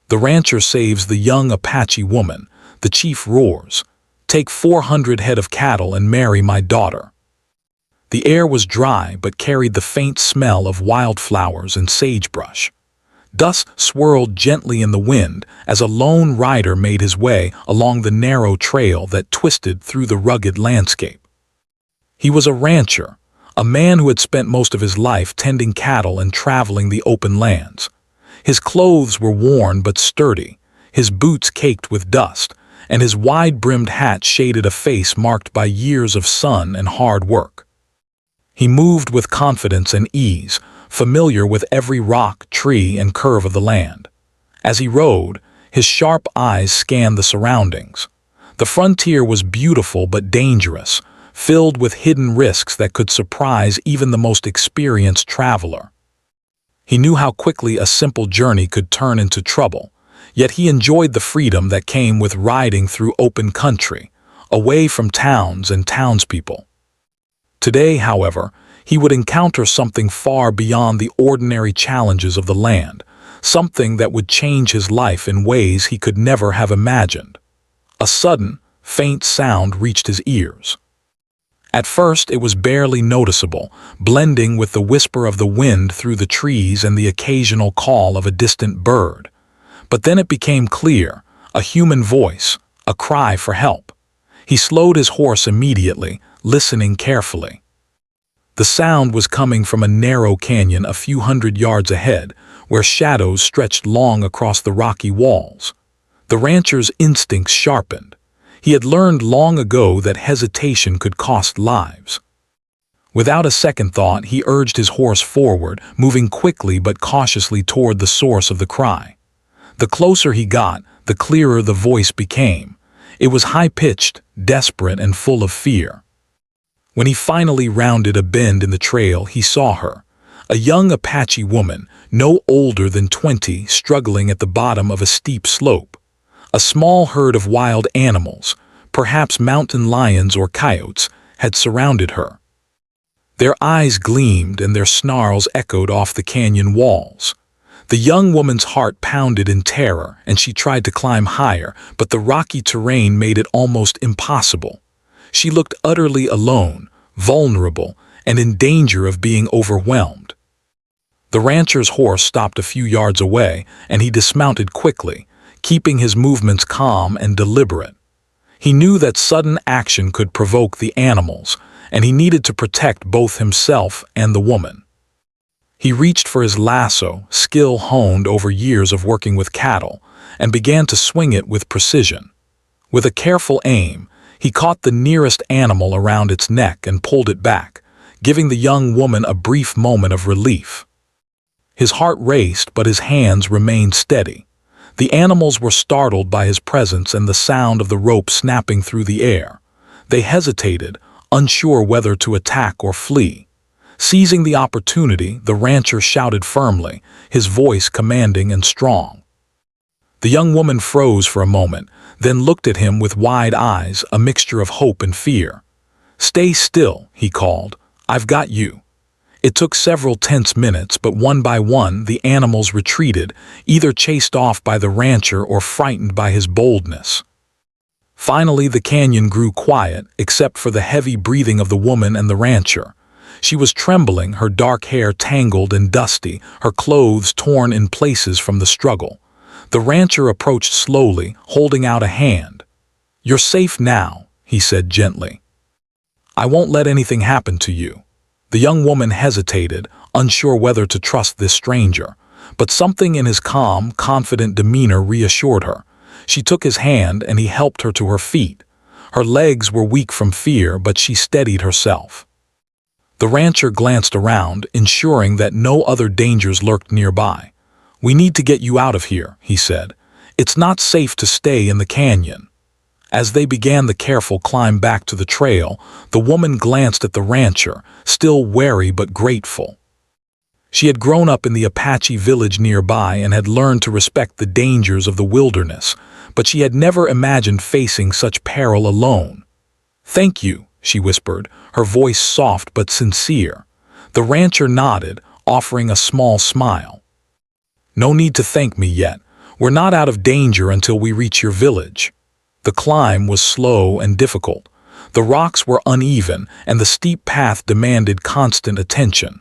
The rancher saves the young Apache woman. The chief roars, "Take 400 head of cattle and marry my daughter." The air was dry but carried the faint smell of wildflowers and sagebrush. Dust swirled gently in the wind as a lone rider made his way along the narrow trail that twisted through the rugged landscape. He was a rancher, a man who had spent most of his life tending cattle and traveling the open lands. His clothes were worn but sturdy, his boots caked with dust, and his wide-brimmed hat shaded a face marked by years of sun and hard work. He moved with confidence and ease, familiar with every rock, tree, and curve of the land. As he rode, his sharp eyes scanned the surroundings. The frontier was beautiful but dangerous, filled with hidden risks that could surprise even the most experienced traveler. He knew how quickly a simple journey could turn into trouble, yet he enjoyed the freedom that came with riding through open country, away from towns and townspeople. Today, however, he would encounter something far beyond the ordinary challenges of the land, something that would change his life in ways he could never have imagined. A sudden, faint sound reached his ears. At first it was barely noticeable, blending with the whisper of the wind through the trees and the occasional call of a distant bird. But then it became clear, a human voice, a cry for help. He slowed his horse immediately, listening carefully. The sound was coming from a narrow canyon a few hundred yards ahead, where shadows stretched long across the rocky walls. The rancher's instincts sharpened. He had learned long ago that hesitation could cost lives. Without a second thought, he urged his horse forward, moving quickly but cautiously toward the source of the cry. The closer he got, the clearer the voice became. It was high-pitched, desperate, and full of fear. When he finally rounded a bend in the trail, he saw her, a young Apache woman, no older than 20, struggling at the bottom of a steep slope. A small herd of wild animals, perhaps mountain lions or coyotes, had surrounded her. Their eyes gleamed and their snarls echoed off the canyon walls. The young woman's heart pounded in terror, and she tried to climb higher, but the rocky terrain made it almost impossible. She looked utterly alone, vulnerable, and in danger of being overwhelmed. The rancher's horse stopped a few yards away, and he dismounted quickly, keeping his movements calm and deliberate. He knew that sudden action could provoke the animals, and he needed to protect both himself and the woman. He reached for his lasso, skill honed over years of working with cattle, and began to swing it with precision. With a careful aim, he caught the nearest animal around its neck and pulled it back, giving the young woman a brief moment of relief. His heart raced, but his hands remained steady. The animals were startled by his presence and the sound of the rope snapping through the air. They hesitated, unsure whether to attack or flee. Seizing the opportunity, the rancher shouted firmly, his voice commanding and strong. The young woman froze for a moment, then looked at him with wide eyes, a mixture of hope and fear. "Stay still," he called. "I've got you." It took several tense minutes, but one by one the animals retreated, either chased off by the rancher or frightened by his boldness. Finally, the canyon grew quiet, except for the heavy breathing of the woman and the rancher. She was trembling, her dark hair tangled and dusty, her clothes torn in places from the struggle. The rancher approached slowly, holding out a hand. "You're safe now," he said gently. "I won't let anything happen to you." The young woman hesitated, unsure whether to trust this stranger, but something in his calm, confident demeanor reassured her. She took his hand and he helped her to her feet. Her legs were weak from fear, but she steadied herself. The rancher glanced around, ensuring that no other dangers lurked nearby. "We need to get you out of here," he said. "It's not safe to stay in the canyon." As they began the careful climb back to the trail, the woman glanced at the rancher, still wary but grateful. She had grown up in the Apache village nearby and had learned to respect the dangers of the wilderness, but she had never imagined facing such peril alone. "Thank you," she whispered, her voice soft but sincere. The rancher nodded, offering a small smile. "No need to thank me yet. "We're not out of danger until we reach your village." The climb was slow and difficult. The rocks were uneven, and the steep path demanded constant attention.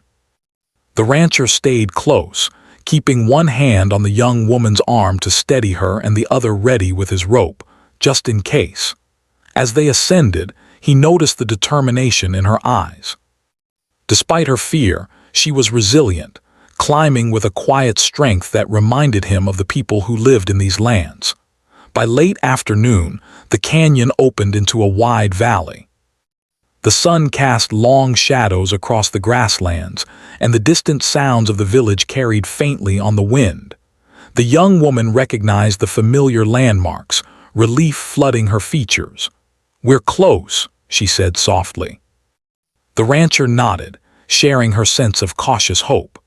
The rancher stayed close, keeping one hand on the young woman's arm to steady her and the other ready with his rope, just in case. As they ascended, he noticed the determination in her eyes. Despite her fear, she was resilient, climbing with a quiet strength that reminded him of the people who lived in these lands. By late afternoon, the canyon opened into a wide valley. The sun cast long shadows across the grasslands, and the distant sounds of the village carried faintly on the wind. The young woman recognized the familiar landmarks, relief flooding her features. "We're close," she said softly. The rancher nodded, sharing her sense of cautious hope.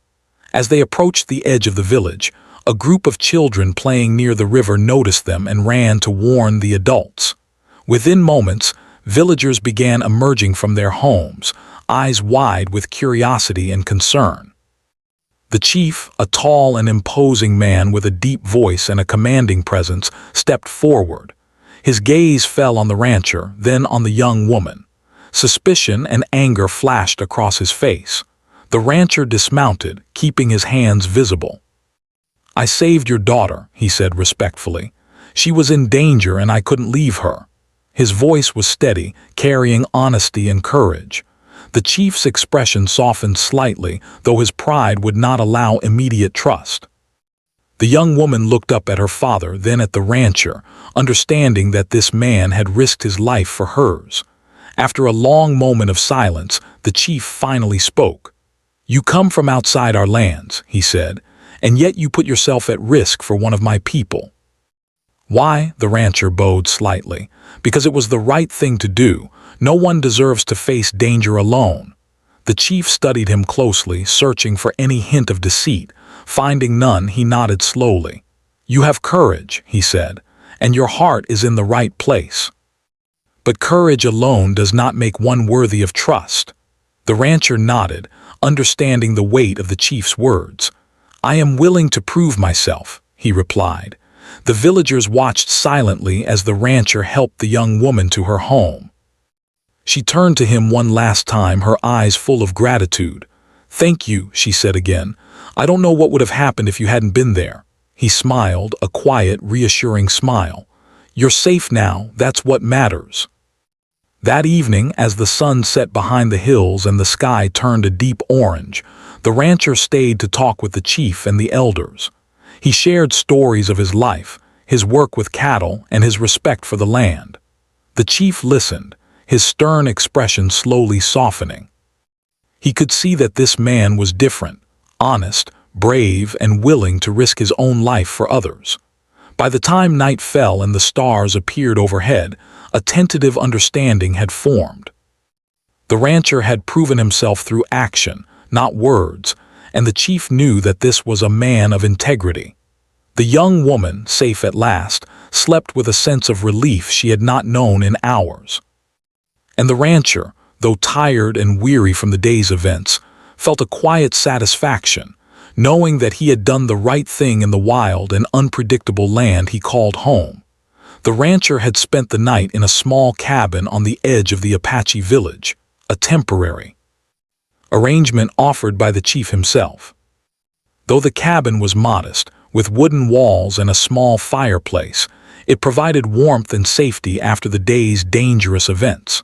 As they approached the edge of the village, a group of children playing near the river noticed them and ran to warn the adults. Within moments, villagers began emerging from their homes, eyes wide with curiosity and concern. The chief, a tall and imposing man with a deep voice and a commanding presence, stepped forward. His gaze fell on the rancher, then on the young woman. Suspicion and anger flashed across his face. The rancher dismounted, keeping his hands visible. "I saved your daughter," he said respectfully. "She was in danger and I couldn't leave her." His voice was steady, carrying honesty and courage. The chief's expression softened slightly, though his pride would not allow immediate trust. The young woman looked up at her father, then at the rancher, understanding that this man had risked his life for hers. After a long moment of silence, the chief finally spoke. "You come from outside our lands," he said, "and yet you put yourself at risk for one of my people." "Why?" The rancher bowed slightly. "Because it was the right thing to do. No one deserves to face danger alone." The chief studied him closely, searching for any hint of deceit. Finding none, he nodded slowly. "You have courage," he said, "and your heart is in the right place. But courage alone does not make one worthy of trust." The rancher nodded, understanding the weight of the chief's words. "I am willing to prove myself," he replied. The villagers watched silently as the rancher helped the young woman to her home. She turned to him one last time, her eyes full of gratitude. "Thank you," she said again. "I don't know what would have happened if you hadn't been there." He smiled, a quiet, reassuring smile. "You're safe now, that's what matters." That evening, as the sun set behind the hills and the sky turned a deep orange, the rancher stayed to talk with the chief and the elders. He shared stories of his life, his work with cattle, and his respect for the land. The chief listened, his stern expression slowly softening. He could see that this man was different, honest, brave, and willing to risk his own life for others. By the time night fell and the stars appeared overhead, a tentative understanding had formed. The rancher had proven himself through action, not words, and the chief knew that this was a man of integrity. The young woman, safe at last, slept with a sense of relief she had not known in hours. And the rancher, though tired and weary from the day's events, felt a quiet satisfaction, knowing that he had done the right thing in the wild and unpredictable land he called home. The rancher had spent the night in a small cabin on the edge of the Apache village, a temporary arrangement offered by the chief himself. Though the cabin was modest, with wooden walls and a small fireplace, it provided warmth and safety after the day's dangerous events.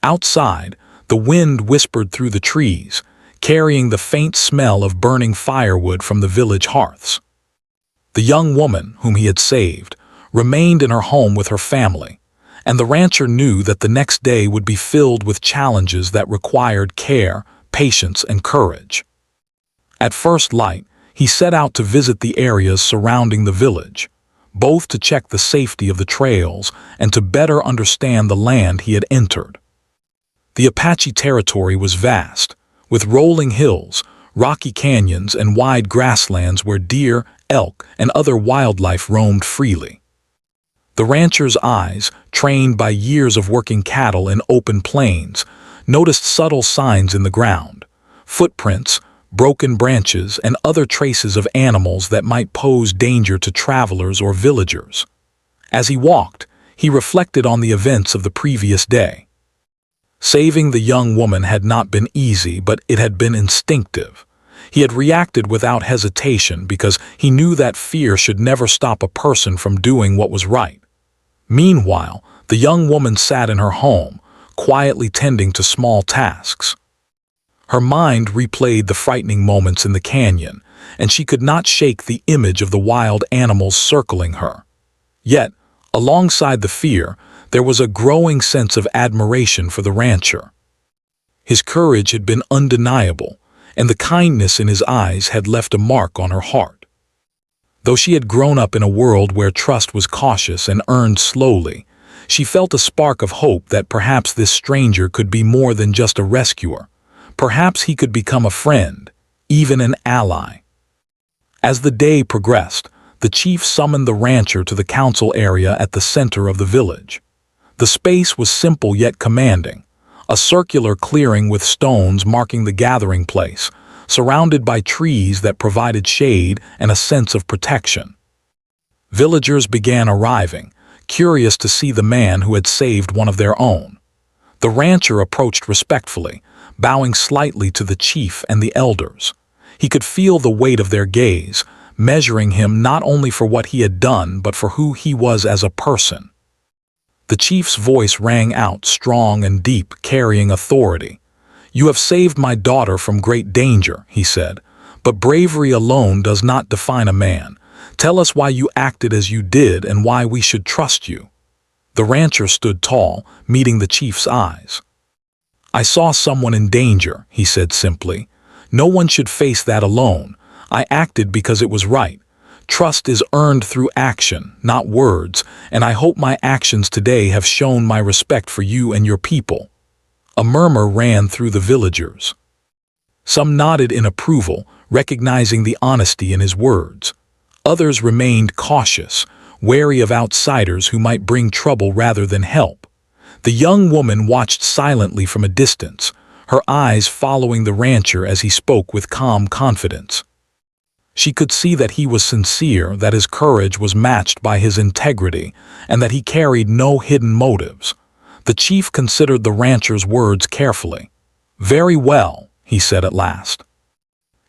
Outside, the wind whispered through the trees, carrying the faint smell of burning firewood from the village hearths. The young woman, whom he had saved, remained in her home with her family, and the rancher knew that the next day would be filled with challenges that required care, patience, and courage. At first light, he set out to visit the areas surrounding the village, both to check the safety of the trails and to better understand the land he had entered. The Apache territory was vast, with rolling hills, rocky canyons, and wide grasslands where deer, elk, and other wildlife roamed freely. The rancher's eyes, trained by years of working cattle in open plains, noticed subtle signs in the ground: footprints, broken branches, and other traces of animals that might pose danger to travelers or villagers. As he walked, he reflected on the events of the previous day. Saving the young woman had not been easy, but it had been instinctive. He had reacted without hesitation because he knew that fear should never stop a person from doing what was right. Meanwhile, the young woman sat in her home, quietly tending to small tasks. Her mind replayed the frightening moments in the canyon, and she could not shake the image of the wild animals circling her. Yet, alongside the fear, there was a growing sense of admiration for the rancher. His courage had been undeniable, and the kindness in his eyes had left a mark on her heart. Though she had grown up in a world where trust was cautious and earned slowly, she felt a spark of hope that perhaps this stranger could be more than just a rescuer. Perhaps he could become a friend, even an ally. As the day progressed, the chief summoned the rancher to the council area at the center of the village. The space was simple yet commanding, a circular clearing with stones marking the gathering place, surrounded by trees that provided shade and a sense of protection. Villagers began arriving, curious to see the man who had saved one of their own. The rancher approached respectfully, bowing slightly to the chief and the elders. He could feel the weight of their gaze, measuring him not only for what he had done but for who he was as a person. The chief's voice rang out strong and deep, carrying authority. "You have saved my daughter from great danger," he said, "but bravery alone does not define a man. Tell us why you acted as you did and why we should trust you." The rancher stood tall, meeting the chief's eyes. "I saw someone in danger," he said simply. "No one should face that alone. I acted because it was right. Trust is earned through action, not words, and I hope my actions today have shown my respect for you and your people." A murmur ran through the villagers. Some nodded in approval, recognizing the honesty in his words. Others remained cautious, wary of outsiders who might bring trouble rather than help. The young woman watched silently from a distance, her eyes following the rancher as he spoke with calm confidence. She could see that he was sincere, that his courage was matched by his integrity, and that he carried no hidden motives. The chief considered the rancher's words carefully. "Very well," he said at last.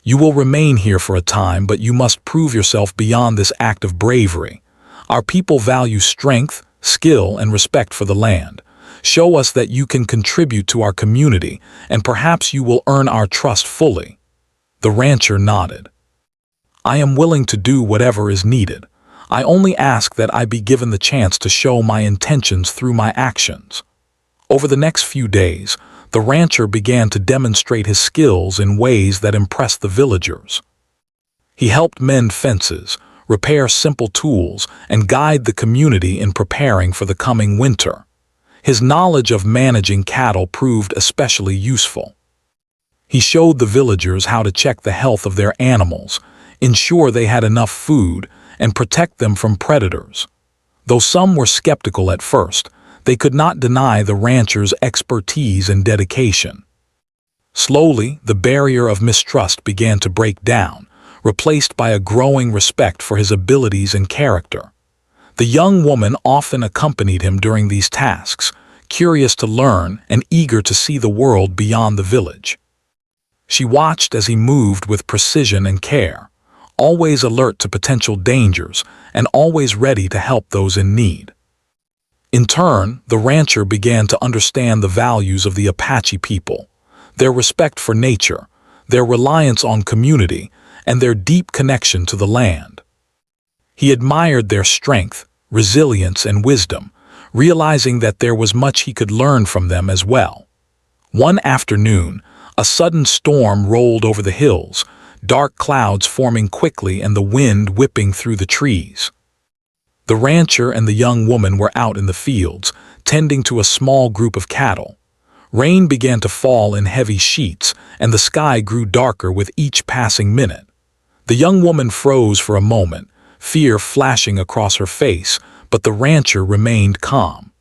"You will remain here for a time, but you must prove yourself beyond this act of bravery. Our people value strength, skill, and respect for the land. Show us that you can contribute to our community, and perhaps you will earn our trust fully." The rancher nodded. "I am willing to do whatever is needed. I only ask that I be given the chance to show my intentions through my actions." Over the next few days, the rancher began to demonstrate his skills in ways that impressed the villagers. He helped mend fences, repair simple tools, and guide the community in preparing for the coming winter. His knowledge of managing cattle proved especially useful. He showed the villagers how to check the health of their animals, ensure they had enough food, and protect them from predators. Though some were skeptical at first, they could not deny the rancher's expertise and dedication. Slowly, the barrier of mistrust began to break down, replaced by a growing respect for his abilities and character. The young woman often accompanied him during these tasks, curious to learn and eager to see the world beyond the village. She watched as he moved with precision and care, always alert to potential dangers and always ready to help those in need. In turn, the rancher began to understand the values of the Apache people, their respect for nature, their reliance on community, and their deep connection to the land. He admired their strength, resilience, and wisdom, realizing that there was much he could learn from them as well. One afternoon, a sudden storm rolled over the hills, dark clouds forming quickly and the wind whipping through the trees. The rancher and the young woman were out in the fields, tending to a small group of cattle. Rain began to fall in heavy sheets, and the sky grew darker with each passing minute. The young woman froze for a moment, fear flashing across her face, but the rancher remained calm.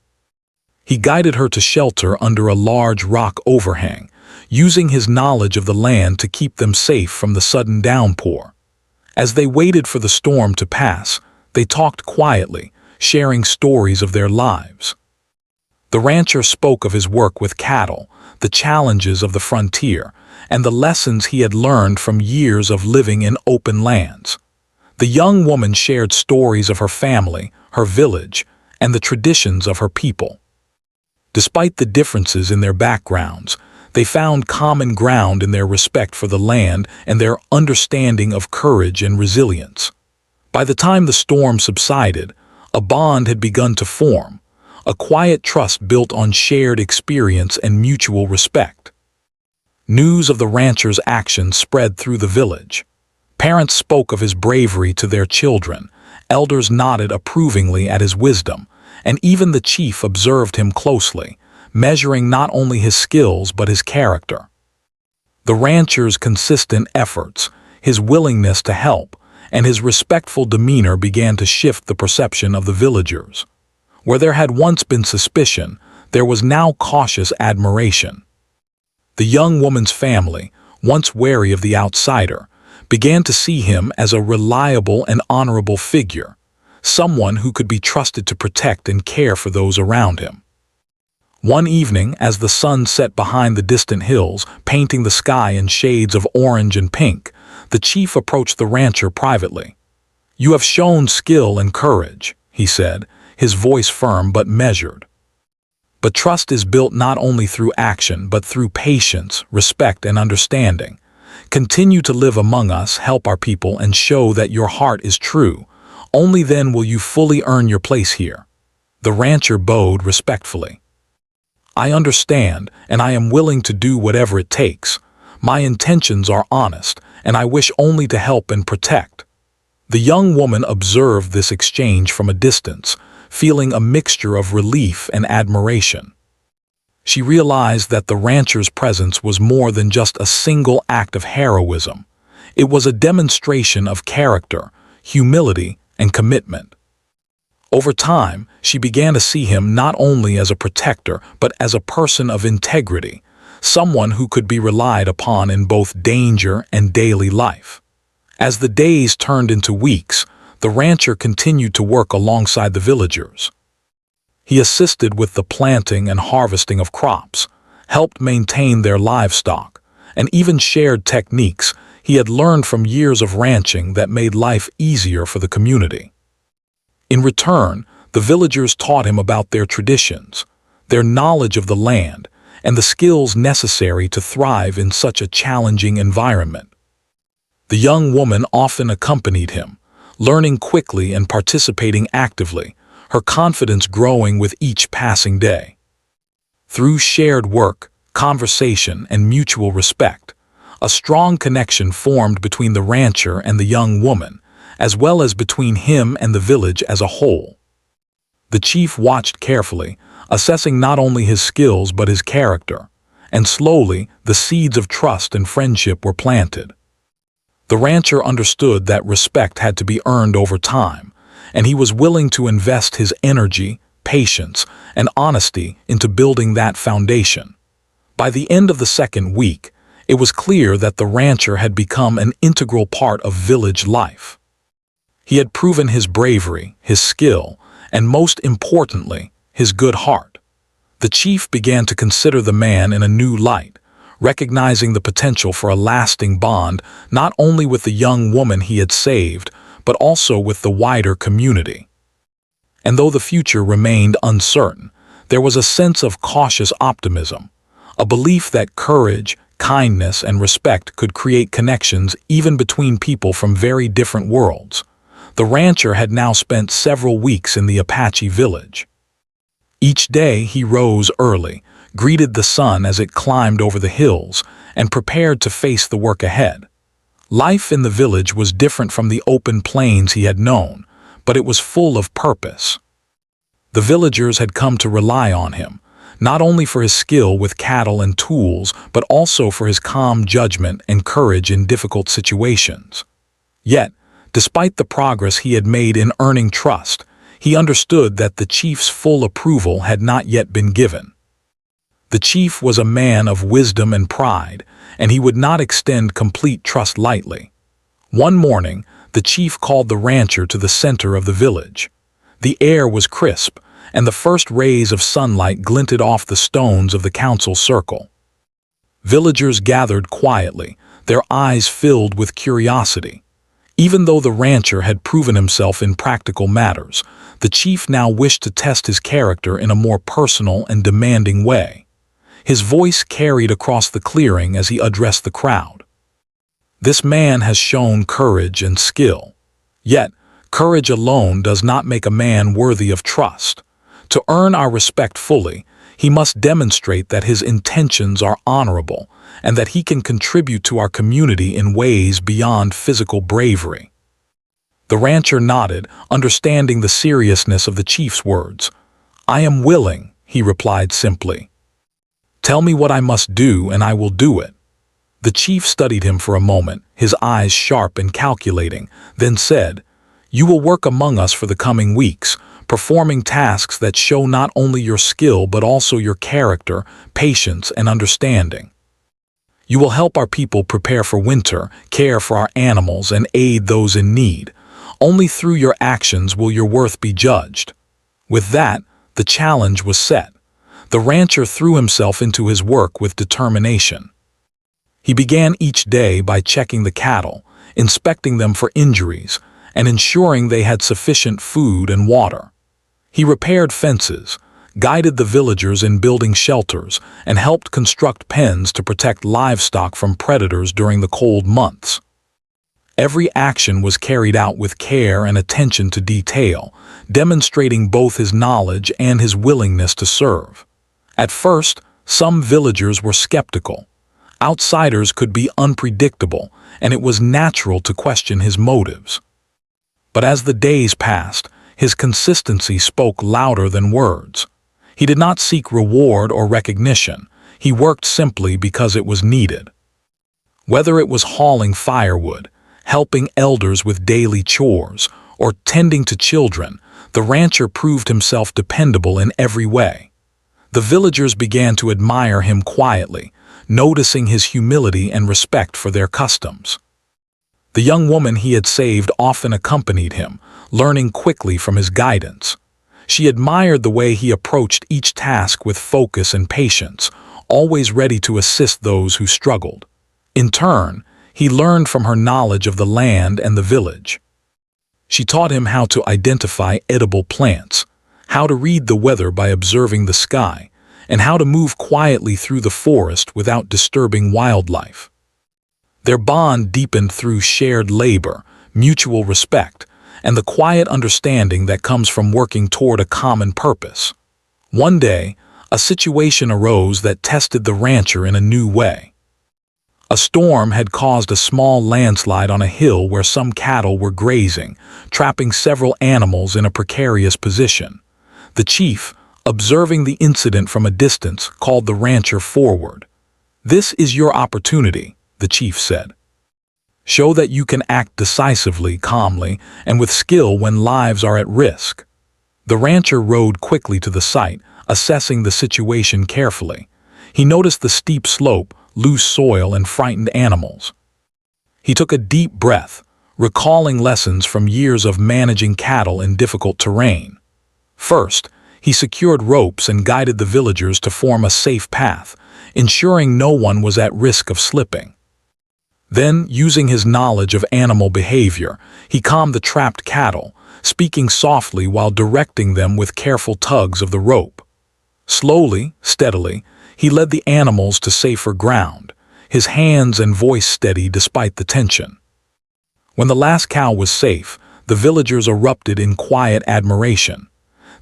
He guided her to shelter under a large rock overhang, using his knowledge of the land to keep them safe from the sudden downpour. As they waited for the storm to pass, they talked quietly, sharing stories of their lives. The rancher spoke of his work with cattle, the challenges of the frontier, and the lessons he had learned from years of living in open lands. The young woman shared stories of her family, her village, and the traditions of her people. Despite the differences in their backgrounds, they found common ground in their respect for the land and their understanding of courage and resilience. By the time the storm subsided, a bond had begun to form, a quiet trust built on shared experience and mutual respect. News of the rancher's actions spread through the village. Parents spoke of his bravery to their children, elders nodded approvingly at his wisdom, and even the chief observed him closely, measuring not only his skills but his character. The rancher's consistent efforts, his willingness to help, and his respectful demeanor began to shift the perception of the villagers. Where there had once been suspicion, there was now cautious admiration. The young woman's family, once wary of the outsider, began to see him as a reliable and honorable figure, someone who could be trusted to protect and care for those around him. One evening, as the sun set behind the distant hills, painting the sky in shades of orange and pink, the chief approached the rancher privately. "You have shown skill and courage," he said, his voice firm but measured. "But trust is built not only through action but through patience, respect, and understanding. Continue to live among us, help our people, and show that your heart is true. Only then will you fully earn your place here." The rancher bowed respectfully. "I understand, and I am willing to do whatever it takes. My intentions are honest, and I wish only to help and protect." The young woman observed this exchange from a distance, feeling a mixture of relief and admiration. She realized that the rancher's presence was more than just a single act of heroism. It was a demonstration of character, humility, and commitment. Over time, she began to see him not only as a protector but as a person of integrity, someone who could be relied upon in both danger and daily life. As the days turned into weeks, the rancher continued to work alongside the villagers. He assisted with the planting and harvesting of crops, helped maintain their livestock, and even shared techniques he had learned from years of ranching that made life easier for the community. In return, the villagers taught him about their traditions, their knowledge of the land, and the skills necessary to thrive in such a challenging environment. The young woman often accompanied him, learning quickly and participating actively, her confidence growing with each passing day. Through shared work, conversation, and mutual respect, a strong connection formed between the rancher and the young woman, as well as between him and the village as a whole. The chief watched carefully, assessing not only his skills but his character, and slowly the seeds of trust and friendship were planted. The rancher understood that respect had to be earned over time, and he was willing to invest his energy, patience, and honesty into building that foundation. By the end of the second week, it was clear that the rancher had become an integral part of village life. He had proven his bravery, his skill, and most importantly, his good heart. The chief began to consider the man in a new light, recognizing the potential for a lasting bond not only with the young woman he had saved, but also with the wider community. And though the future remained uncertain, there was a sense of cautious optimism, a belief that courage, kindness, and respect could create connections even between people from very different worlds. The rancher had now spent several weeks in the Apache village. Each day he rose early, greeted the sun as it climbed over the hills, and prepared to face the work ahead. Life in the village was different from the open plains he had known, but it was full of purpose. The villagers had come to rely on him, not only for his skill with cattle and tools, but also for his calm judgment and courage in difficult situations. Yet, despite the progress he had made in earning trust, he understood that the chief's full approval had not yet been given. The chief was a man of wisdom and pride, and he would not extend complete trust lightly. One morning, the chief called the rancher to the center of the village. The air was crisp, and the first rays of sunlight glinted off the stones of the council circle. Villagers gathered quietly, their eyes filled with curiosity. Even though the rancher had proven himself in practical matters, the chief now wished to test his character in a more personal and demanding way. His voice carried across the clearing as he addressed the crowd. This man has shown courage and skill. Yet, courage alone does not make a man worthy of trust. To earn our respect fully, he must demonstrate that his intentions are honorable and that he can contribute to our community in ways beyond physical bravery. The rancher nodded, understanding the seriousness of the chief's words. "I am willing," he replied simply. "Tell me what I must do and I will do it." The chief studied him for a moment, his eyes sharp and calculating, then said, "You will work among us for the coming weeks, performing tasks that show not only your skill but also your character, patience, and understanding. You will help our people prepare for winter, care for our animals, and aid those in need. Only through your actions will your worth be judged." With that, the challenge was set. The rancher threw himself into his work with determination. He began each day by checking the cattle, inspecting them for injuries, and ensuring they had sufficient food and water. He repaired fences, guided the villagers in building shelters, and helped construct pens to protect livestock from predators during the cold months. Every action was carried out with care and attention to detail, demonstrating both his knowledge and his willingness to serve. At first, some villagers were skeptical. Outsiders could be unpredictable, and it was natural to question his motives. But as the days passed, his consistency spoke louder than words. He did not seek reward or recognition. He worked simply because it was needed. Whether it was hauling firewood, helping elders with daily chores, or tending to children, the rancher proved himself dependable in every way. The villagers began to admire him quietly, noticing his humility and respect for their customs. The young woman he had saved often accompanied him, learning quickly from his guidance. She admired the way he approached each task with focus and patience, always ready to assist those who struggled. In turn, he learned from her knowledge of the land and the village. She taught him how to identify edible plants, how to read the weather by observing the sky, and how to move quietly through the forest without disturbing wildlife. Their bond deepened through shared labor, mutual respect, and the quiet understanding that comes from working toward a common purpose. One day, a situation arose that tested the rancher in a new way. A storm had caused a small landslide on a hill where some cattle were grazing, trapping several animals in a precarious position. The chief, observing the incident from a distance, called the rancher forward. "This is your opportunity," the chief said. "Show that you can act decisively, calmly, and with skill when lives are at risk." The rancher rode quickly to the site, assessing the situation carefully. He noticed the steep slope, loose soil, and frightened animals. He took a deep breath, recalling lessons from years of managing cattle in difficult terrain. First, he secured ropes and guided the villagers to form a safe path, ensuring no one was at risk of slipping. Then, using his knowledge of animal behavior, he calmed the trapped cattle, speaking softly while directing them with careful tugs of the rope. Slowly, steadily, he led the animals to safer ground, his hands and voice steady despite the tension. When the last cow was safe, the villagers erupted in quiet admiration.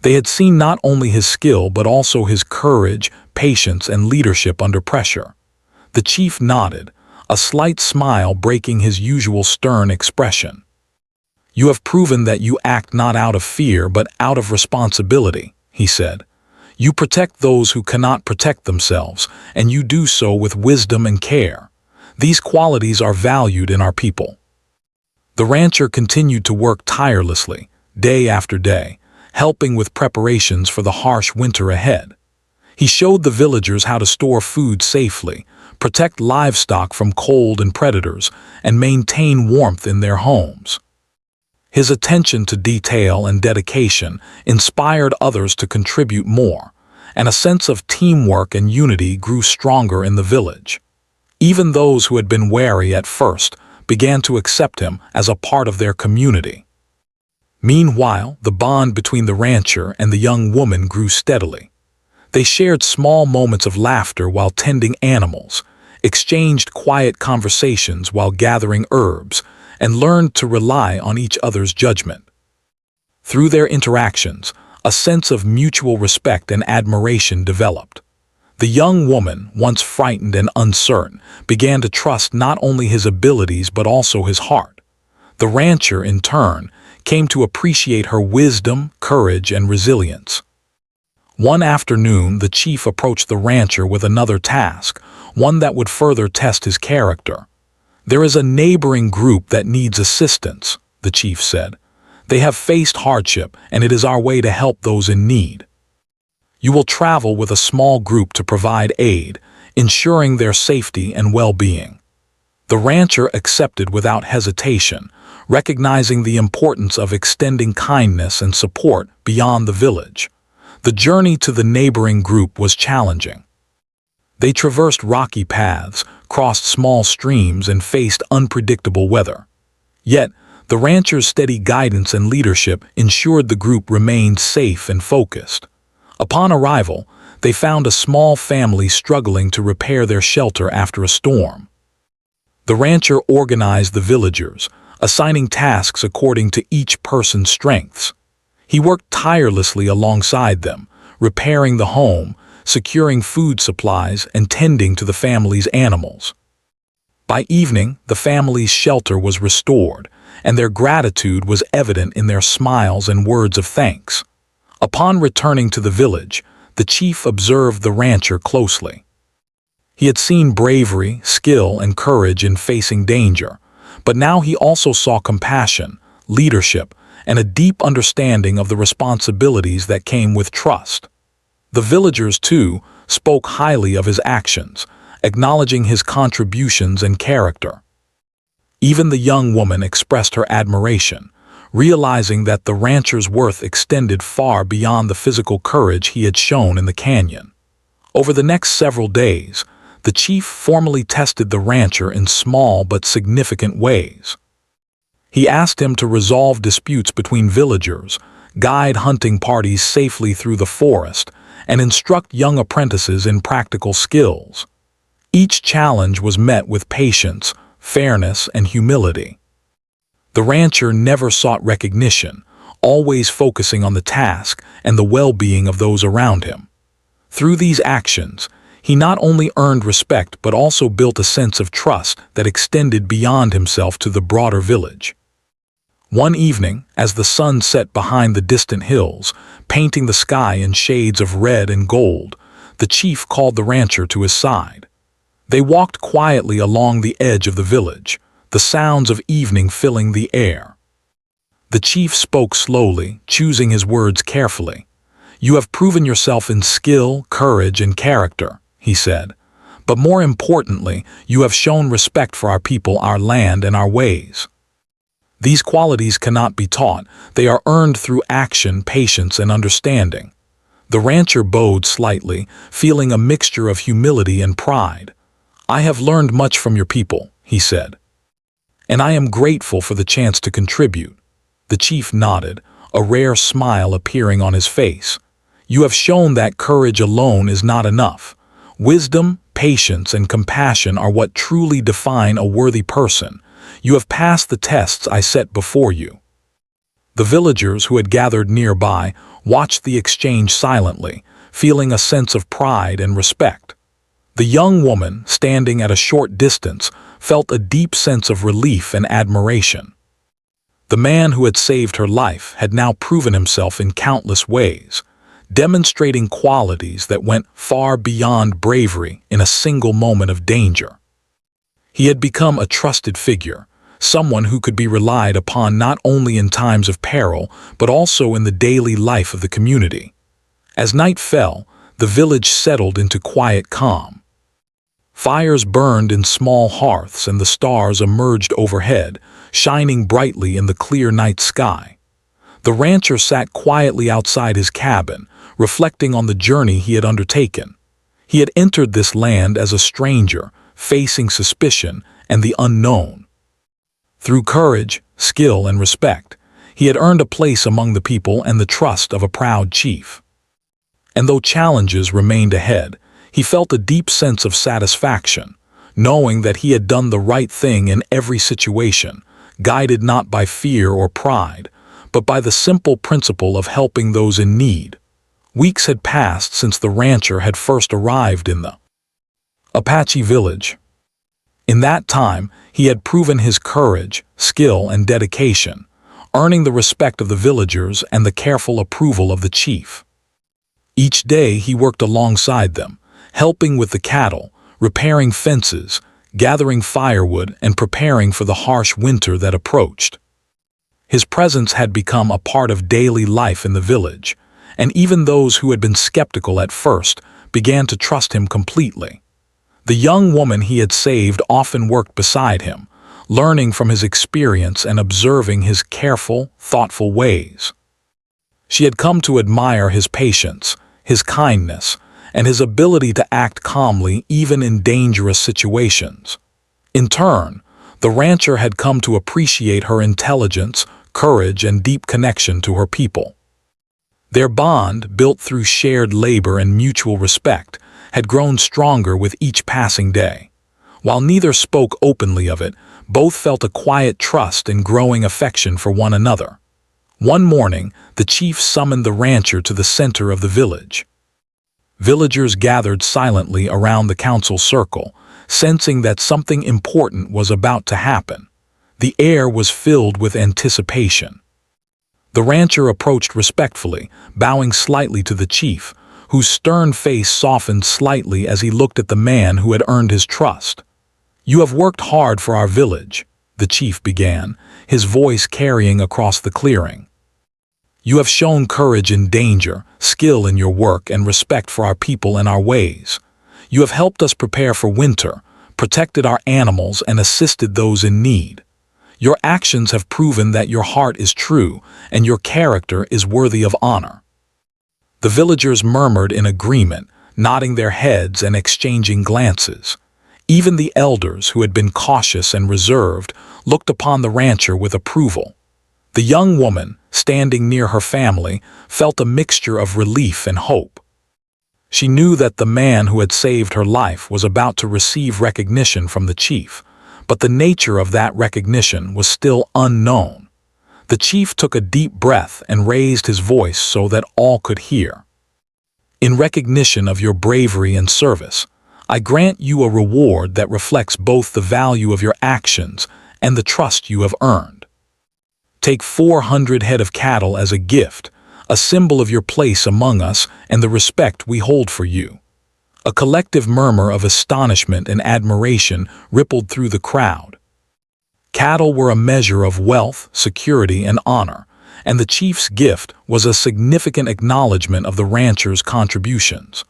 They had seen not only his skill but also his courage, patience, and leadership under pressure. The chief nodded, a slight smile breaking his usual stern expression. "You have proven that you act not out of fear but out of responsibility," he said. "You protect those who cannot protect themselves, and you do so with wisdom and care. These qualities are valued in our people." The rancher continued to work tirelessly, day after day, helping with preparations for the harsh winter ahead. He showed the villagers how to store food safely, protect livestock from cold and predators, and maintain warmth in their homes. His attention to detail and dedication inspired others to contribute more, and a sense of teamwork and unity grew stronger in the village. Even those who had been wary at first began to accept him as a part of their community. Meanwhile, the bond between the rancher and the young woman grew steadily. They shared small moments of laughter while tending animals, exchanged quiet conversations while gathering herbs, and learned to rely on each other's judgment. Through their interactions, a sense of mutual respect and admiration developed. The young woman, once frightened and uncertain, began to trust not only his abilities but also his heart. The rancher, in turn, came to appreciate her wisdom, courage, and resilience. One afternoon, the chief approached the rancher with another task, one that would further test his character. "There is a neighboring group that needs assistance," the chief said. "They have faced hardship, and it is our way to help those in need. You will travel with a small group to provide aid, ensuring their safety and well-being." The rancher accepted without hesitation, recognizing the importance of extending kindness and support beyond the village. The journey to the neighboring group was challenging. They traversed rocky paths, crossed small streams, and faced unpredictable weather. Yet, the rancher's steady guidance and leadership ensured the group remained safe and focused. Upon arrival, they found a small family struggling to repair their shelter after a storm. The rancher organized the villagers, assigning tasks according to each person's strengths. He worked tirelessly alongside them, repairing the home, securing food supplies, and tending to the family's animals. By evening, the family's shelter was restored, and their gratitude was evident in their smiles and words of thanks. Upon returning to the village, the chief observed the rancher closely. He had seen bravery, skill, and courage in facing danger, but now he also saw compassion, leadership, and a deep understanding of the responsibilities that came with trust. The villagers, too, spoke highly of his actions, acknowledging his contributions and character. Even the young woman expressed her admiration, realizing that the rancher's worth extended far beyond the physical courage he had shown in the canyon. Over the next several days, the chief formally tested the rancher in small but significant ways. He asked him to resolve disputes between villagers, guide hunting parties safely through the forest, and instruct young apprentices in practical skills. Each challenge was met with patience, fairness, and humility. The rancher never sought recognition, always focusing on the task and the well-being of those around him. Through these actions, he not only earned respect but also built a sense of trust that extended beyond himself to the broader village. One evening, as the sun set behind the distant hills, painting the sky in shades of red and gold, the chief called the rancher to his side. They walked quietly along the edge of the village, the sounds of evening filling the air. The chief spoke slowly, choosing his words carefully. "You have proven yourself in skill, courage, and character," he said. "But more importantly, you have shown respect for our people, our land, and our ways. These qualities cannot be taught. They are earned through action, patience, and understanding." The rancher bowed slightly, feeling a mixture of humility and pride. "I have learned much from your people," he said, "and I am grateful for the chance to contribute." The chief nodded, a rare smile appearing on his face. "You have shown that courage alone is not enough. Wisdom, patience, and compassion are what truly define a worthy person. You have passed the tests I set before you." The villagers who had gathered nearby watched the exchange silently, feeling a sense of pride and respect. The young woman, standing at a short distance, felt a deep sense of relief and admiration. The man who had saved her life had now proven himself in countless ways, demonstrating qualities that went far beyond bravery in a single moment of danger. He had become a trusted figure, someone who could be relied upon not only in times of peril, but also in the daily life of the community. As night fell, the village settled into quiet calm. Fires burned in small hearths and the stars emerged overhead, shining brightly in the clear night sky. The rancher sat quietly outside his cabin, reflecting on the journey he had undertaken. He had entered this land as a stranger, facing suspicion and the unknown. Through courage, skill, and respect, he had earned a place among the people and the trust of a proud chief. And though challenges remained ahead, he felt a deep sense of satisfaction, knowing that he had done the right thing in every situation, guided not by fear or pride, but by the simple principle of helping those in need. Weeks had passed since the rancher had first arrived in the Apache village. In that time, he had proven his courage, skill, and dedication, earning the respect of the villagers and the careful approval of the chief. Each day he worked alongside them, helping with the cattle, repairing fences, gathering firewood, and preparing for the harsh winter that approached. His presence had become a part of daily life in the village, and even those who had been skeptical at first began to trust him completely. The young woman he had saved often worked beside him, learning from his experience and observing his careful, thoughtful ways. She had come to admire his patience, his kindness, and his ability to act calmly even in dangerous situations. In turn, the rancher had come to appreciate her intelligence, courage, and deep connection to her people. Their bond, built through shared labor and mutual respect, had grown stronger with each passing day. While neither spoke openly of it, both felt a quiet trust and growing affection for one another. One morning, the chief summoned the rancher to the center of the village. Villagers gathered silently around the council circle, sensing that something important was about to happen. The air was filled with anticipation. The rancher approached respectfully, bowing slightly to the chief, whose stern face softened slightly as he looked at the man who had earned his trust. "You have worked hard for our village," the chief began, his voice carrying across the clearing. "You have shown courage in danger, skill in your work, and respect for our people and our ways. You have helped us prepare for winter, protected our animals, and assisted those in need. Your actions have proven that your heart is true and your character is worthy of honor." The villagers murmured in agreement, nodding their heads and exchanging glances. Even the elders, who had been cautious and reserved, looked upon the rancher with approval. The young woman, standing near her family, felt a mixture of relief and hope. She knew that the man who had saved her life was about to receive recognition from the chief, but the nature of that recognition was still unknown. The chief took a deep breath and raised his voice so that all could hear. "In recognition of your bravery and service, I grant you a reward that reflects both the value of your actions and the trust you have earned. Take 400 head of cattle as a gift, a symbol of your place among us and the respect we hold for you." A collective murmur of astonishment and admiration rippled through the crowd. Cattle were a measure of wealth, security, and honor, and the chief's gift was a significant acknowledgement of the rancher's contributions.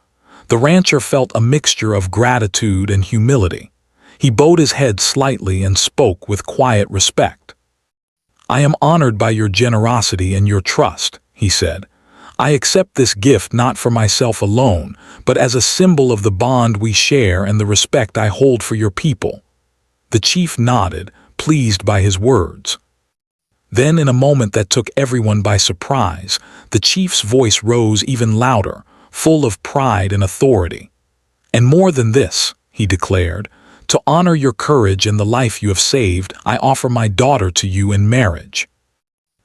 The rancher felt a mixture of gratitude and humility. He bowed his head slightly and spoke with quiet respect. "I am honored by your generosity and your trust," he said. "I accept this gift not for myself alone, but as a symbol of the bond we share and the respect I hold for your people." The chief nodded, pleased by his words. Then, in a moment that took everyone by surprise, the chief's voice rose even louder, full of pride and authority. "And more than this," he declared, "to honor your courage and the life you have saved, I offer my daughter to you in marriage.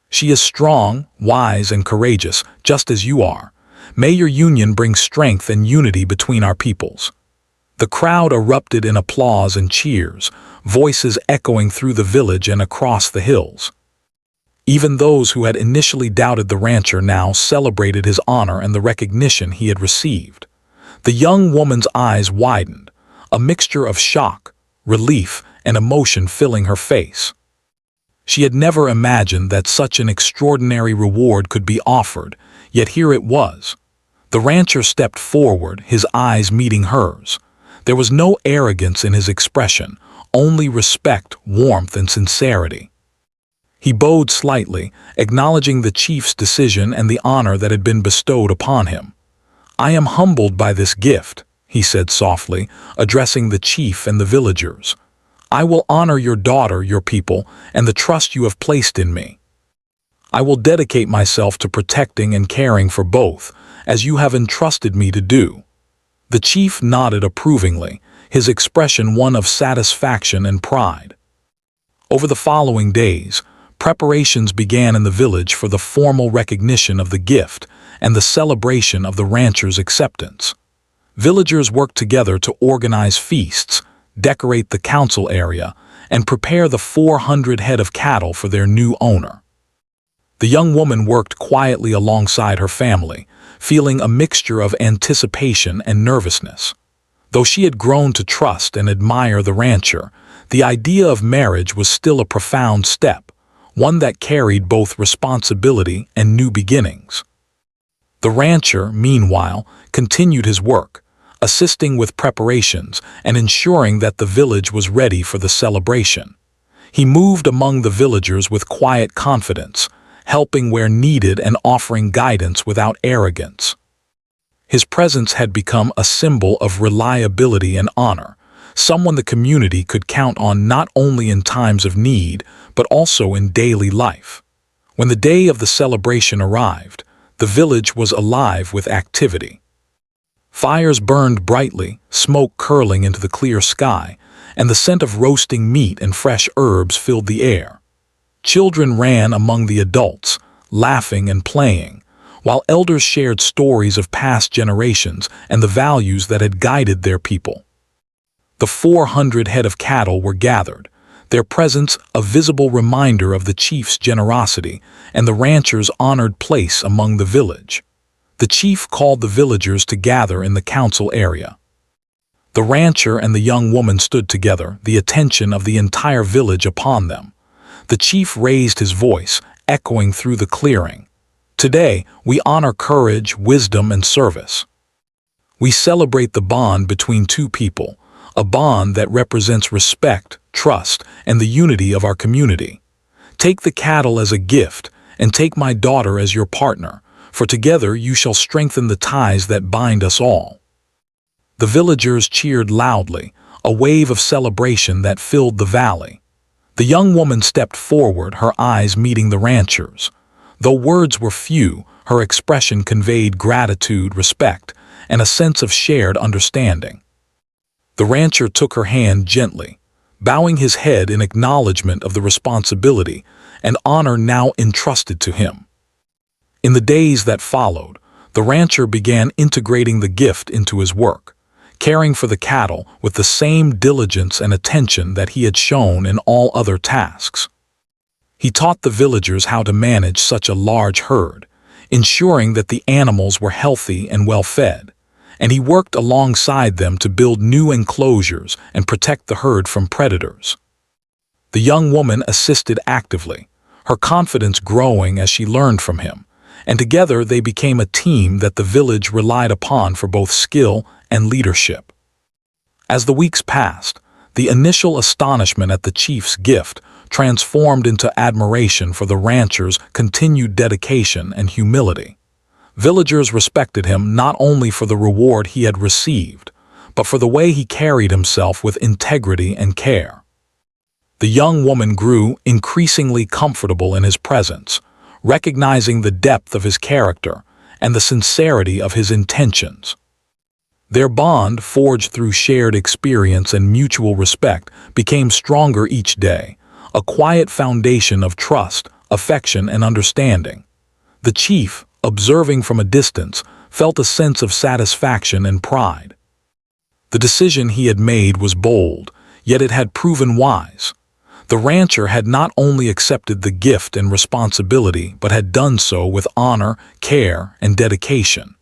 She is strong, wise, and courageous, just as you are. May your union bring strength and unity between our peoples." The crowd erupted in applause and cheers, voices echoing through the village and across the hills. Even those who had initially doubted the rancher now celebrated his honor and the recognition he had received. The young woman's eyes widened, a mixture of shock, relief, and emotion filling her face. She had never imagined that such an extraordinary reward could be offered, yet here it was. The rancher stepped forward, his eyes meeting hers. There was no arrogance in his expression, only respect, warmth, and sincerity. He bowed slightly, acknowledging the chief's decision and the honor that had been bestowed upon him. "I am humbled by this gift," he said softly, addressing the chief and the villagers. "I will honor your daughter, your people, and the trust you have placed in me. I will dedicate myself to protecting and caring for both, as you have entrusted me to do." The chief nodded approvingly, his expression one of satisfaction and pride. Over the following days, preparations began in the village for the formal recognition of the gift and the celebration of the rancher's acceptance. Villagers worked together to organize feasts, decorate the council area, and prepare the 400 head of cattle for their new owner. The young woman worked quietly alongside her family, feeling a mixture of anticipation and nervousness. Though she had grown to trust and admire the rancher, the idea of marriage was still a profound step, one that carried both responsibility and new beginnings. The rancher, meanwhile, continued his work, assisting with preparations and ensuring that the village was ready for the celebration. He moved among the villagers with quiet confidence, helping where needed and offering guidance without arrogance. His presence had become a symbol of reliability and honor, someone the community could count on not only in times of need, but also in daily life. When the day of the celebration arrived, the village was alive with activity. Fires burned brightly, smoke curling into the clear sky, and the scent of roasting meat and fresh herbs filled the air. Children ran among the adults, laughing and playing, while elders shared stories of past generations and the values that had guided their people. The 400 head of cattle were gathered, their presence a visible reminder of the chief's generosity and the rancher's honored place among the village. The chief called the villagers to gather in the council area. The rancher and the young woman stood together, the attention of the entire village upon them. The chief raised his voice, echoing through the clearing. "Today, we honor courage, wisdom, and service. We celebrate the bond between two people, a bond that represents respect, trust, and the unity of our community. Take the cattle as a gift, and take my daughter as your partner, for together you shall strengthen the ties that bind us all." The villagers cheered loudly, a wave of celebration that filled the valley. The young woman stepped forward, her eyes meeting the rancher's. Though words were few, her expression conveyed gratitude, respect, and a sense of shared understanding. The rancher took her hand gently, bowing his head in acknowledgement of the responsibility and honor now entrusted to him. In the days that followed, the rancher began integrating the gift into his work, caring for the cattle with the same diligence and attention that he had shown in all other tasks. He taught the villagers how to manage such a large herd, ensuring that the animals were healthy and well-fed, and he worked alongside them to build new enclosures and protect the herd from predators. The young woman assisted actively, her confidence growing as she learned from him, and together they became a team that the village relied upon for both skill and leadership. As the weeks passed, the initial astonishment at the chief's gift transformed into admiration for the rancher's continued dedication and humility. Villagers respected him not only for the reward he had received, but for the way he carried himself with integrity and care. The young woman grew increasingly comfortable in his presence, recognizing the depth of his character and the sincerity of his intentions. Their bond, forged through shared experience and mutual respect, became stronger each day, a quiet foundation of trust, affection, and understanding. The chief, observing from a distance, felt a sense of satisfaction and pride. The decision he had made was bold, yet it had proven wise. The rancher had not only accepted the gift and responsibility, but had done so with honor, care, and dedication.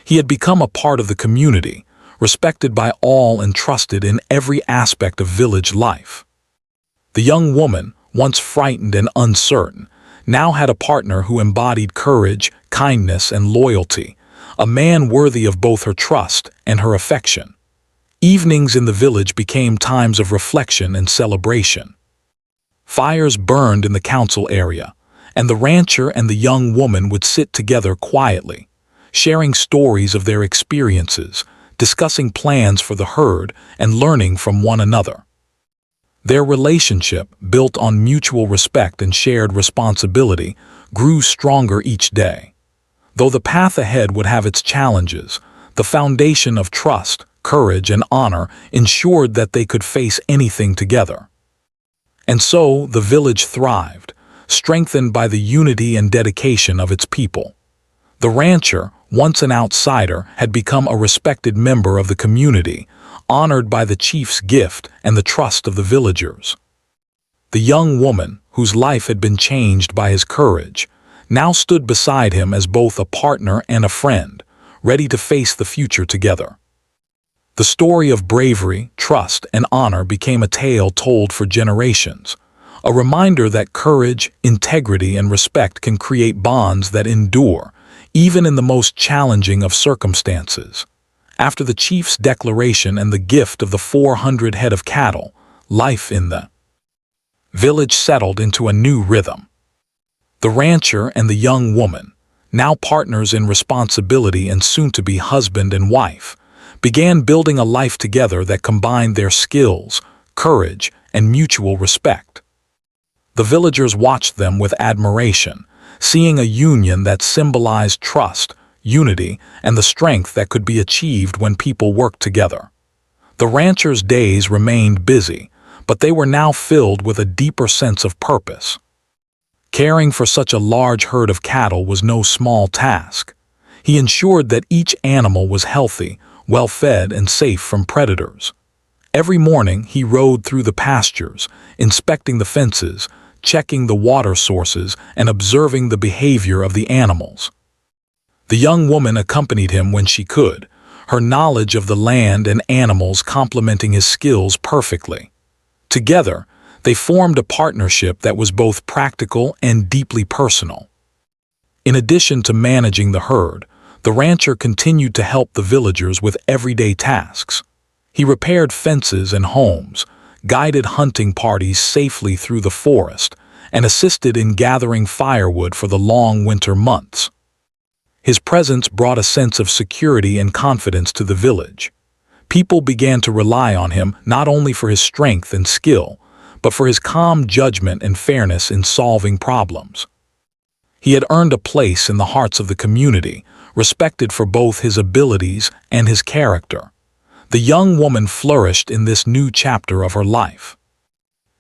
He had become a part of the community, respected by all and trusted in every aspect of village life. The young woman, once frightened and uncertain, now had a partner who embodied courage, kindness, and loyalty, a man worthy of both her trust and her affection. Evenings in the village became times of reflection and celebration. Fires burned in the council area, and the rancher and the young woman would sit together quietly, sharing stories of their experiences, discussing plans for the herd, and learning from one another. Their relationship, built on mutual respect and shared responsibility, grew stronger each day. Though the path ahead would have its challenges, the foundation of trust, courage, and honor ensured that they could face anything together. And so the village thrived, strengthened by the unity and dedication of its people. The rancher, once an outsider, had become a respected member of the community, honored by the chief's gift and the trust of the villagers. The young woman, whose life had been changed by his courage, now stood beside him as both a partner and a friend, ready to face the future together. The story of bravery, trust, and honor became a tale told for generations, a reminder that courage, integrity, and respect can create bonds that endure, even in the most challenging of circumstances. After the chief's declaration and the gift of the 400 head of cattle, life in the village settled into a new rhythm. The rancher and the young woman, now partners in responsibility and soon to be husband and wife, began building a life together that combined their skills, courage, and mutual respect. The villagers watched them with admiration, seeing a union that symbolized trust, unity, and the strength that could be achieved when people worked together. The rancher's days remained busy, but they were now filled with a deeper sense of purpose. Caring for such a large herd of cattle was no small task. He ensured that each animal was healthy, well-fed, and safe from predators. Every morning he rode through the pastures, inspecting the fences, checking the water sources, and observing the behavior of the animals. The young woman accompanied him when she could, her knowledge of the land and animals complementing his skills perfectly. Together, they formed a partnership that was both practical and deeply personal. In addition to managing the herd, the rancher continued to help the villagers with everyday tasks. He repaired fences and homes, guided hunting parties safely through the forest, and assisted in gathering firewood for the long winter months. His presence brought a sense of security and confidence to the village. People began to rely on him not only for his strength and skill, but for his calm judgment and fairness in solving problems. He had earned a place in the hearts of the community, respected for both his abilities and his character. The young woman flourished in this new chapter of her life.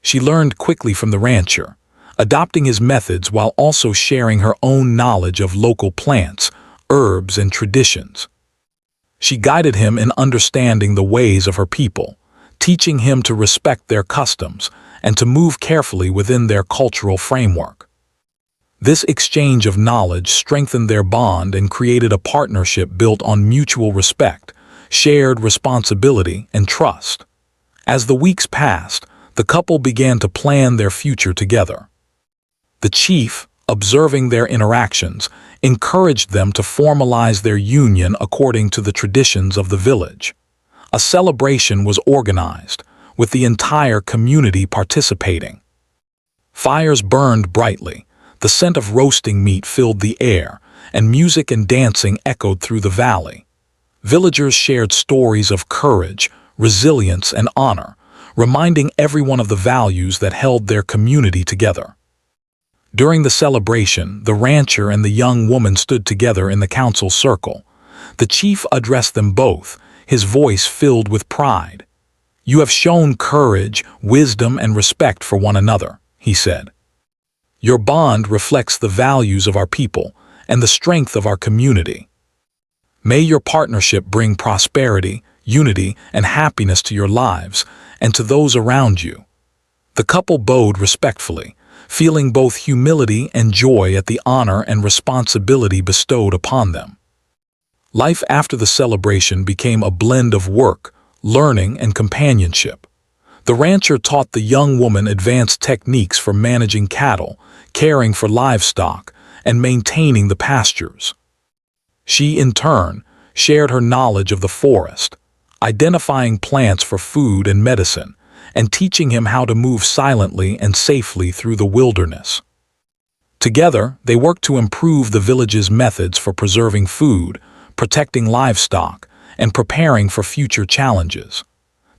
She learned quickly from the rancher, adopting his methods while also sharing her own knowledge of local plants, herbs, and traditions. She guided him in understanding the ways of her people, teaching him to respect their customs and to move carefully within their cultural framework. This exchange of knowledge strengthened their bond and created a partnership built on mutual respect, shared responsibility, and trust. As the weeks passed, the couple began to plan their future together. The chief, observing their interactions, encouraged them to formalize their union according to the traditions of the village. A celebration was organized, with the entire community participating. Fires burned brightly, the scent of roasting meat filled the air, and music and dancing echoed through the valley. Villagers shared stories of courage, resilience, and honor, reminding everyone of the values that held their community together. During the celebration, the rancher and the young woman stood together in the council circle. The chief addressed them both, his voice filled with pride. "You have shown courage, wisdom, and respect for one another," he said. "Your bond reflects the values of our people and the strength of our community. May your partnership bring prosperity, unity, and happiness to your lives and to those around you." The couple bowed respectfully, feeling both humility and joy at the honor and responsibility bestowed upon them. Life after the celebration became a blend of work, learning, and companionship. The rancher taught the young woman advanced techniques for managing cattle, caring for livestock, and maintaining the pastures. She, in turn, shared her knowledge of the forest, identifying plants for food and medicine, and teaching him how to move silently and safely through the wilderness. Together, they worked to improve the village's methods for preserving food, protecting livestock, and preparing for future challenges.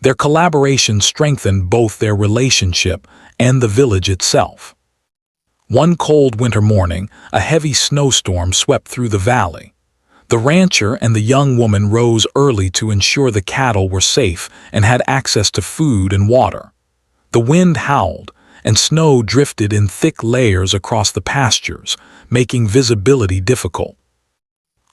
Their collaboration strengthened both their relationship and the village itself. One cold winter morning, a heavy snowstorm swept through the valley. The rancher and the young woman rose early to ensure the cattle were safe and had access to food and water. The wind howled, and snow drifted in thick layers across the pastures, making visibility difficult.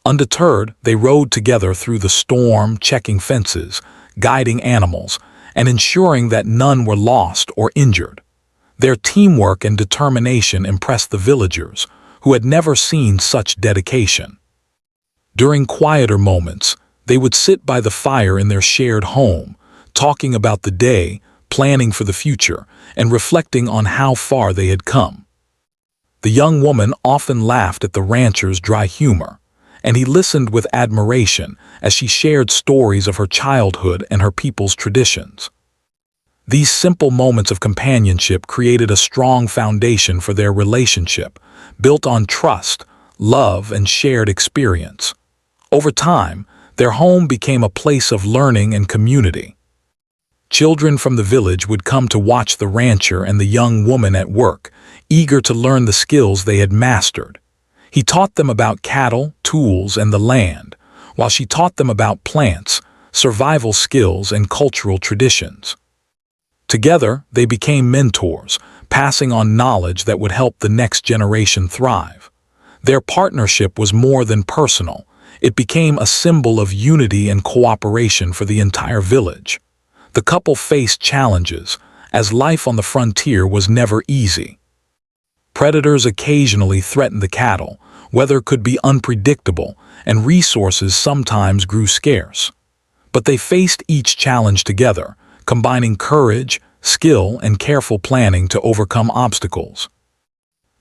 Undeterred, they rode together through the storm, checking fences, guiding animals, and ensuring that none were lost or injured. Their teamwork and determination impressed the villagers, who had never seen such dedication. During quieter moments, they would sit by the fire in their shared home, talking about the day, planning for the future, and reflecting on how far they had come. The young woman often laughed at the rancher's dry humor, and he listened with admiration as she shared stories of her childhood and her people's traditions. These simple moments of companionship created a strong foundation for their relationship, built on trust, love, and shared experience. Over time, their home became a place of learning and community. Children from the village would come to watch the rancher and the young woman at work, eager to learn the skills they had mastered. He taught them about cattle, tools, and the land, while she taught them about plants, survival skills, and cultural traditions. Together, they became mentors, passing on knowledge that would help the next generation thrive. Their partnership was more than personal. It became a symbol of unity and cooperation for the entire village. The couple faced challenges, as life on the frontier was never easy. Predators occasionally threatened the cattle, weather could be unpredictable, and resources sometimes grew scarce. But they faced each challenge together, combining courage, skill, and careful planning to overcome obstacles.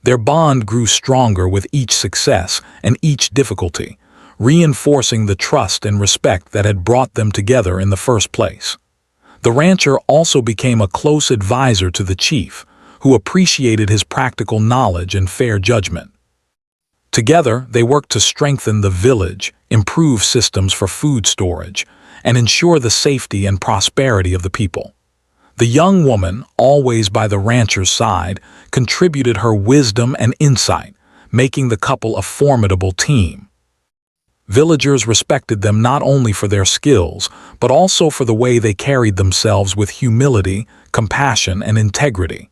Their bond grew stronger with each success and each difficulty, reinforcing the trust and respect that had brought them together in the first place. The rancher also became a close advisor to the chief, who appreciated his practical knowledge and fair judgment. Together, they worked to strengthen the village, improve systems for food storage, and ensure the safety and prosperity of the people. The young woman, always by the rancher's side, contributed her wisdom and insight, making the couple a formidable team. Villagers respected them not only for their skills, but also for the way they carried themselves with humility, compassion, and integrity.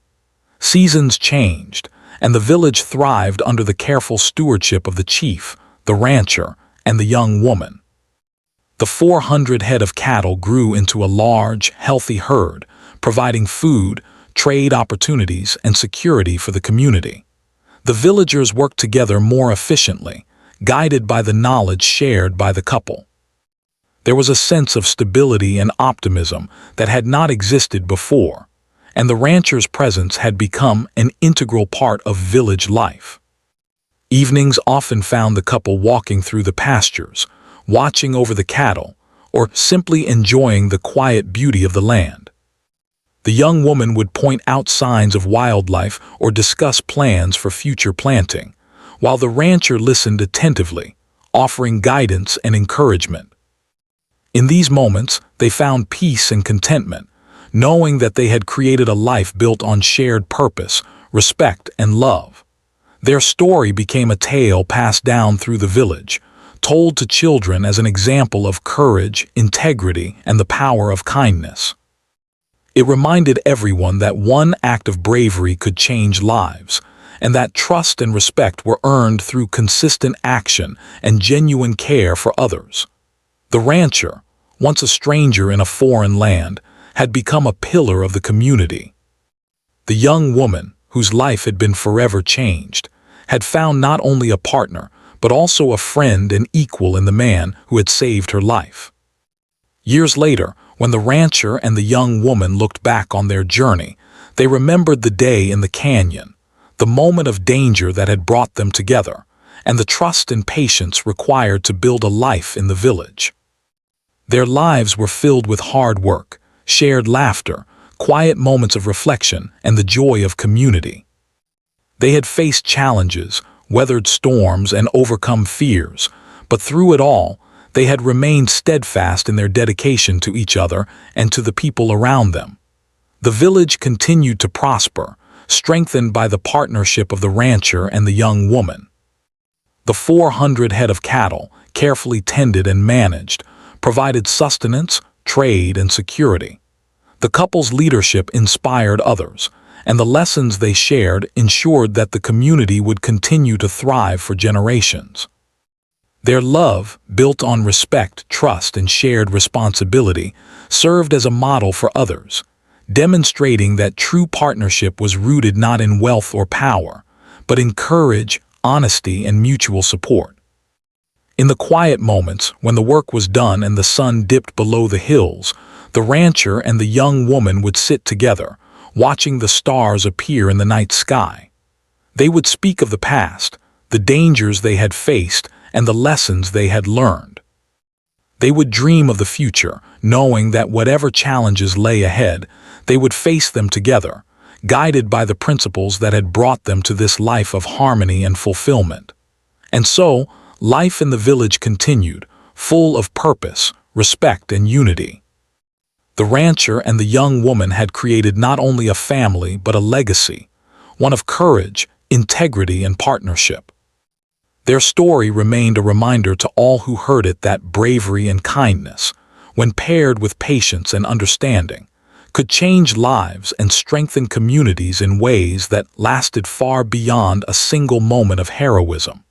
Seasons changed, and the village thrived under the careful stewardship of the chief, the rancher, and the young woman. The 400 head of cattle grew into a large, healthy herd, providing food, trade opportunities, and security for the community. The villagers worked together more efficiently, guided by the knowledge shared by the couple. There was a sense of stability and optimism that had not existed before, and the rancher's presence had become an integral part of village life. Evenings often found the couple walking through the pastures, watching over the cattle, or simply enjoying the quiet beauty of the land. The young woman would point out signs of wildlife or discuss plans for future planting, while the rancher listened attentively, offering guidance and encouragement. In these moments, they found peace and contentment, knowing that they had created a life built on shared purpose, respect, and love. Their story became a tale passed down through the village, told to children as an example of courage, integrity, and the power of kindness. It reminded everyone that one act of bravery could change lives, and that trust and respect were earned through consistent action and genuine care for others. The rancher, once a stranger in a foreign land, had become a pillar of the community. The young woman, whose life had been forever changed, had found not only a partner, but also a friend and equal in the man who had saved her life. Years later, when the rancher and the young woman looked back on their journey, they remembered the day in the canyon, the moment of danger that had brought them together, and the trust and patience required to build a life in the village. Their lives were filled with hard work, shared laughter, quiet moments of reflection, and the joy of community. They had faced challenges, weathered storms, and overcome fears, but through it all, they had remained steadfast in their dedication to each other and to the people around them. The village continued to prosper, strengthened by the partnership of the rancher and the young woman. The 400 head of cattle, carefully tended and managed, provided sustenance, trade, and security. The couple's leadership inspired others, and the lessons they shared ensured that the community would continue to thrive for generations. Their love, built on respect, trust, and shared responsibility, served as a model for others, demonstrating that true partnership was rooted not in wealth or power, but in courage, honesty, and mutual support. In the quiet moments, when the work was done and the sun dipped below the hills, the rancher and the young woman would sit together, watching the stars appear in the night sky. They would speak of the past, the dangers they had faced, and the lessons they had learned. They would dream of the future, knowing that whatever challenges lay ahead, they would face them together, guided by the principles that had brought them to this life of harmony and fulfillment. And so, life in the village continued, full of purpose, respect, and unity. The rancher and the young woman had created not only a family but a legacy, one of courage, integrity, and partnership. Their story remained a reminder to all who heard it that bravery and kindness, when paired with patience and understanding, could change lives and strengthen communities in ways that lasted far beyond a single moment of heroism.